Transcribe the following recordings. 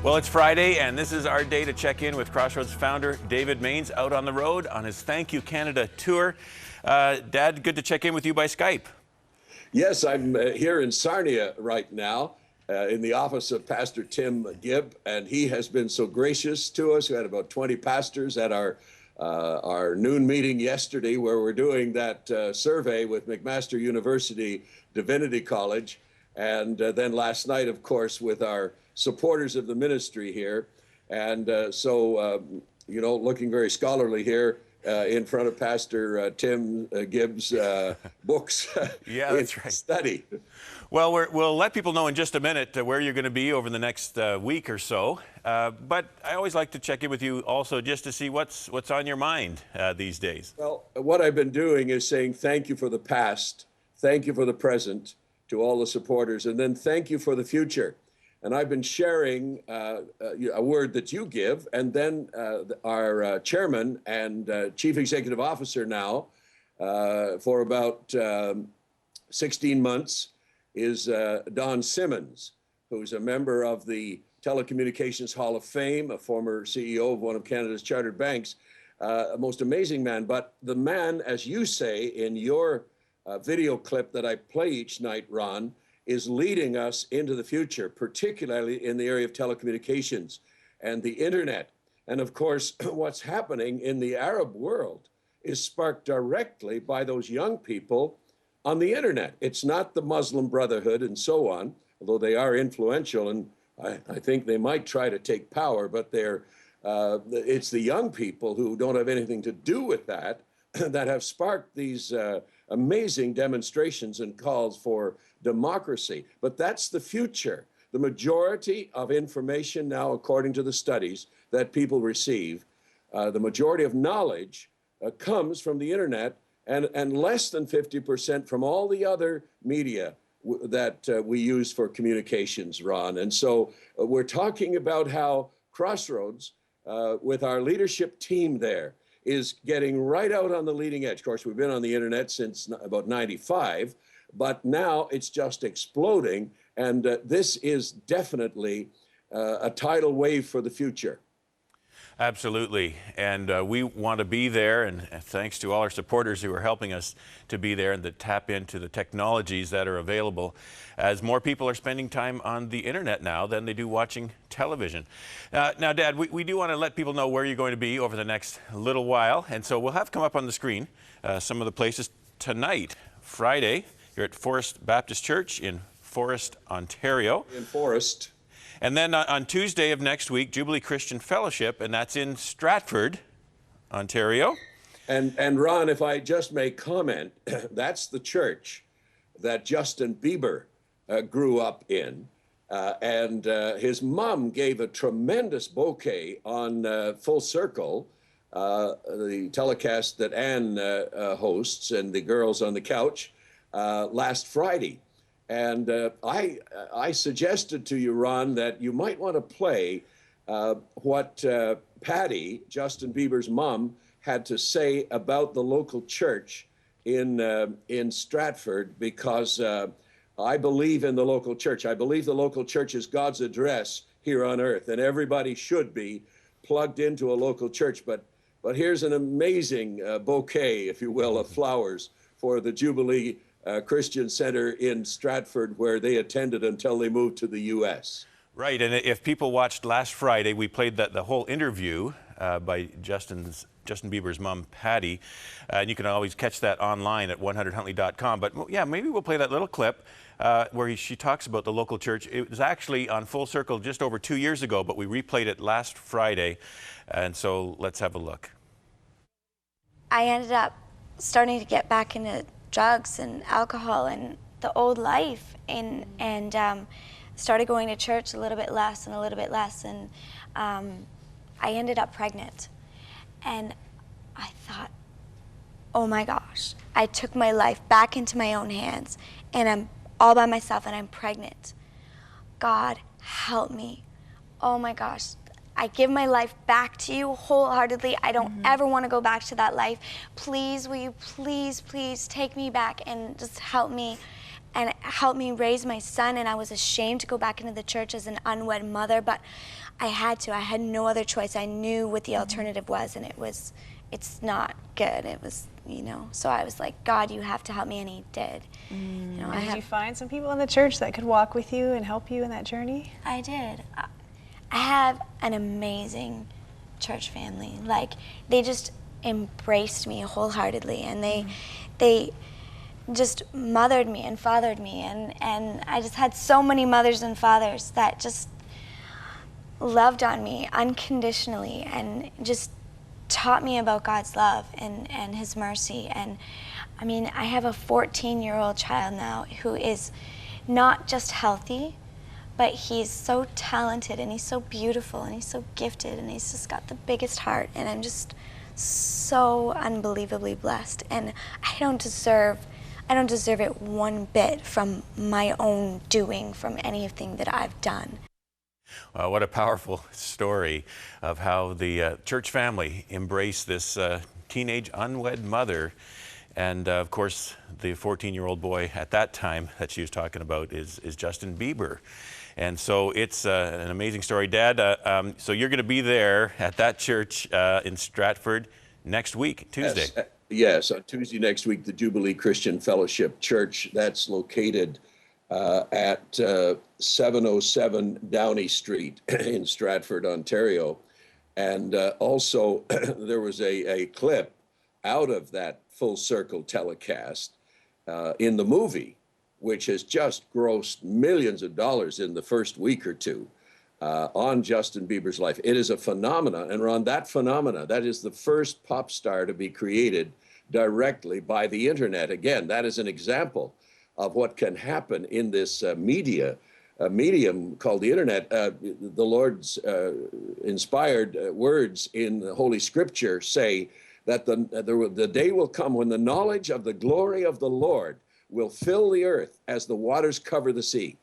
Well, it's Friday, and this is our day to check in with Crossroads founder David Mainse out on the road on his Thank You Canada tour. Dad, good to check in with you by Skype. Yes, I'm here in Sarnia right now in the office of Pastor Tim Gibb, and he has been so gracious to us. We had about 20 pastors at our noon meeting yesterday where we're doing that survey with McMaster University Divinity College. And then last night, of course, with our supporters of the ministry here. And looking very scholarly here in front of Pastor Tim Gibb's books. Yeah, that's right. Study. Well, we'll let people know in just a minute where you're going to be over the next week or so. But I always like to check in with you also just to see what's on your mind these days. Well, what I've been doing is saying thank you for the past, thank you for the present to all the supporters, and then thank you for the future. And I've been sharing a word that you give, and then our chairman and chief executive officer now for about 16 months is Don Simmons, who's a member of the Telecommunications Hall of Fame, a former CEO of one of Canada's chartered banks, a most amazing man. But the man, as you say in your video clip that I play each night, Ron, is leading us into the future, particularly in the area of telecommunications and the internet. And of course, what's happening in the Arab world is sparked directly by those young people on the internet. It's not the Muslim Brotherhood and so on, although they are influential, and I think they might try to take power, but it's the young people who don't have anything to do with that that have sparked these amazing demonstrations and calls for democracy. But that's the future. The majority of information now, according to the studies that people receive, the majority of knowledge comes from the internet, and less than 50% from all the other media that we use for communications, Ron. And so we're talking about how Crossroads, with our leadership team there, is getting right out on the leading edge. Of course, we've been on the internet since about 95, but now it's just exploding. And this is definitely a tidal wave for the future. Absolutely. And we want to be there, and thanks to all our supporters who are helping us to be there and to tap into the technologies that are available, as more people are spending time on the internet now than they do watching television. Now, Dad, we do want to let people know where you're going to be over the next little while, and so we'll have come up on the screen some of the places. Tonight, Friday, you're at Forest Baptist Church in Forest, Ontario. In Forest. And then on Tuesday of next week, Jubilee Christian Fellowship, and that's in Stratford, Ontario. And Ron, if I just may comment, that's the church that Justin Bieber grew up in. And his mom gave a tremendous bouquet on Full Circle, the telecast that Ann hosts and the girls on the couch, last Friday. And I suggested to you, Ron, that you might want to play what Patty, Justin Bieber's mom, had to say about the local church in Stratford, because I believe in the local church. I believe the local church is God's address here on earth, and everybody should be plugged into a local church. But here's an amazing bouquet, if you will, of flowers for the Jubilee Christian Center in Stratford, where they attended until they moved to the U.S. Right, and if people watched last Friday, we played the whole interview by Justin Bieber's mom, Patty, and you can always catch that online at 100huntley.com. But yeah, maybe we'll play that little clip where she talks about the local church. It was actually on Full Circle just over 2 years ago, but we replayed it last Friday, and so let's have a look. I ended up starting to get back into drugs and alcohol and the old life, and started going to church a little bit less and a little bit less, and I ended up pregnant. And I thought, oh my gosh, I took my life back into my own hands, and I'm all by myself and I'm pregnant. God, help me. Oh my gosh. I give my life back to you wholeheartedly. I don't ever want to go back to that life. Please, will you please take me back and just help me? and helped me raise my son, and I was ashamed to go back into the church as an unwed mother, but I had to. I had no other choice. I knew what the alternative was, and it's not good. It was, you know, so I was like, God, you have to help me, and he did. You know, Did you find some people in the church that could walk with you and help you in that journey? I did. I have an amazing church family. Like, they just embraced me wholeheartedly, and they just mothered me and fathered me, and I just had so many mothers and fathers that just loved on me unconditionally and just taught me about God's love and his mercy. And I mean, I have a 14-year-old child now who is not just healthy, but he's so talented, and he's so beautiful, and he's so gifted, and he's just got the biggest heart, and I'm just so unbelievably blessed. And I don't deserve it one bit from my own doing, from anything that I've done. What a powerful story of how the church family embraced this teenage unwed mother. And of course, the 14-year-old boy at that time that she was talking about is Justin Bieber. And so it's an amazing story. Dad, so you're going to be there at that church in Stratford next week, Tuesday. Yes, on Tuesday next week, the Jubilee Christian Fellowship Church, that's located at 707 Downey Street in Stratford, Ontario. And also, there was a clip out of that Full Circle telecast in the movie, which has just grossed millions of dollars in the first week or two on Justin Bieber's life. It is a phenomenon, and Ron, that phenomena, that is the first pop star to be created directly by the internet. Again, that is an example of what can happen in this medium called the internet. The Lord's inspired words in the Holy Scripture say that the day will come when the knowledge of the glory of the Lord will fill the earth as the waters cover the sea.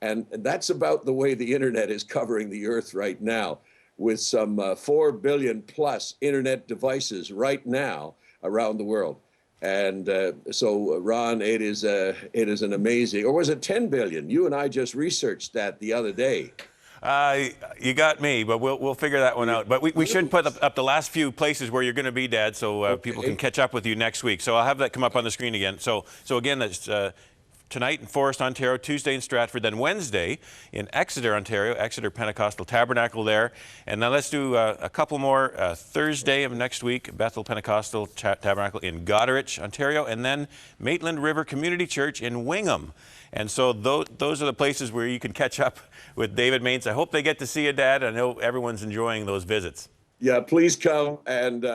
And that's about the way the internet is covering the earth right now, with some 4 billion plus internet devices right now around the world. And so, Ron, it is an amazing, or was it 10 billion? You and I just researched that the other day. You got me, but we'll figure that one out. But we should put up the last few places where you're going to be, Dad, so Okay. people can catch up with you next week. So I'll have that come up on the screen again. So again, that's tonight in Forest, Ontario, Tuesday in Stratford, then Wednesday in Exeter, Ontario, Exeter Pentecostal Tabernacle there. And now let's do a couple more. Thursday of next week, Bethel Pentecostal Tabernacle in Goderich, Ontario, and then Maitland River Community Church in Wingham. And so those are the places where you can catch up with David Mainse. I hope they get to see you, Dad. I know everyone's enjoying those visits. Yeah, please come. And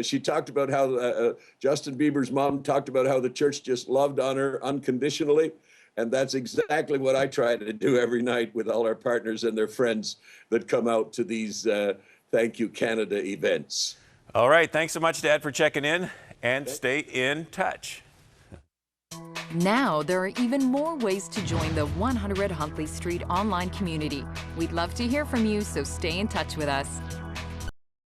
she talked about how Justin Bieber's mom talked about how the church just loved on her unconditionally. And that's exactly what I try to do every night with all our partners and their friends that come out to these Thank You Canada events. All right. Thanks so much, Dad, for checking in, and stay in touch. Now there are even more ways to join the 100 Huntley Street online community. We'd love to hear from you, so stay in touch with us.